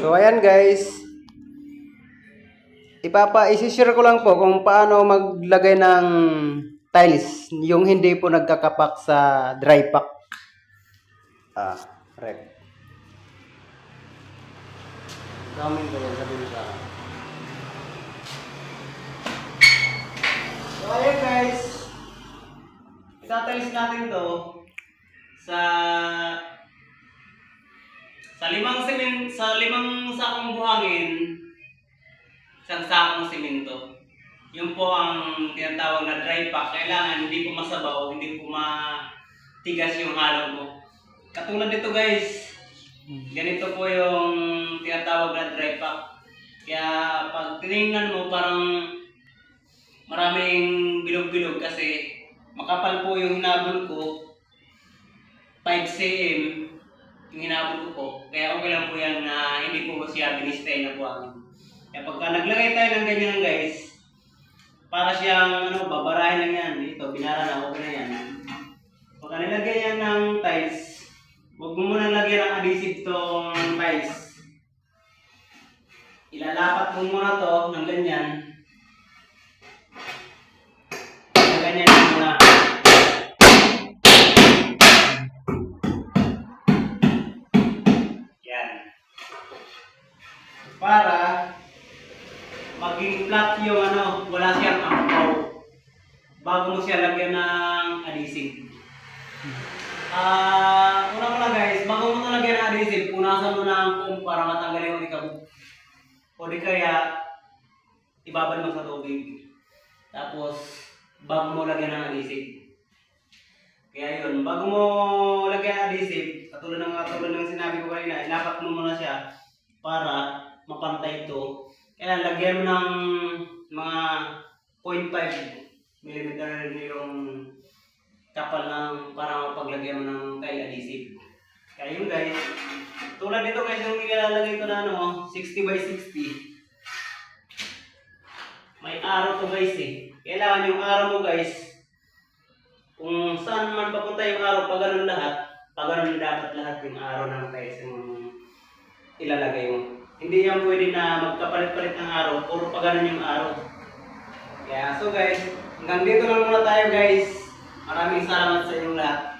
So ayan guys, isi-share ko lang po kung paano maglagay ng tiles, yung hindi po nagkakapak sa dry pack. Rep. Daming ko sabi sa. So ayan guys, itatiles natin to sa limang sakong buhangin, isang sakong simento. Yun po ang tinatawag na dry pack. Kailangan hindi po masabaw, hindi po matigas yung halo mo. Katulad dito guys, ganito po yung tinatawag na dry pack. Kaya pag tinignan mo parang maraming bilog-bilog kasi makapal po yung hinabol ko, 5 cm yung hinabol ko po. Kaya okay lang po yan na hindi po siya binistay na buhangin. Kaya pagka naglagay tayo ng ganyan guys, para siyang babarahin lang yan. Dito, binara na, okay na yan. Pagka nilagyan yan ng tiles, huwag mo muna lagyan ng adhesive tong tiles. Ilalapat mo muna to ng ganyan. Ganyan lang muna. Yan. Para maging flat yung wala siyang angkaw bago mo siya lagyan ng adhesive. Una mo lang guys, bago mo ito lagyan ng adhesive, punasan mo na ang foam para matanggal yung ikabog. O di kaya, ibabad mo sa tubig. Tapos, bago mo lagyan ng adhesive. Kaya yun, bago mo lagyan ng adhesive, katulad ng sinabi ko kanina, ilapat mo muna siya para mapantay ito. Kaya lagyan mo ng mga 0.5 mm yung kapal ng para mapaglagyan mo ng tile adhesive. Kaya yun guys, tulad dito guys yung ilalagay ko na 60 by 60. May arrow to guys eh. Kailangan yung arrow mo guys, kung saan man papunta yung arrow, pag ganun dapat lahat yung arrow ng tiles yung ilalagay mo. Hindi yan pwede na magkapalit-palit ng araw, puro pa ganun yung araw. Kaya so guys, hanggang dito lang muna tayo guys. Maraming salamat sa inyong lahat.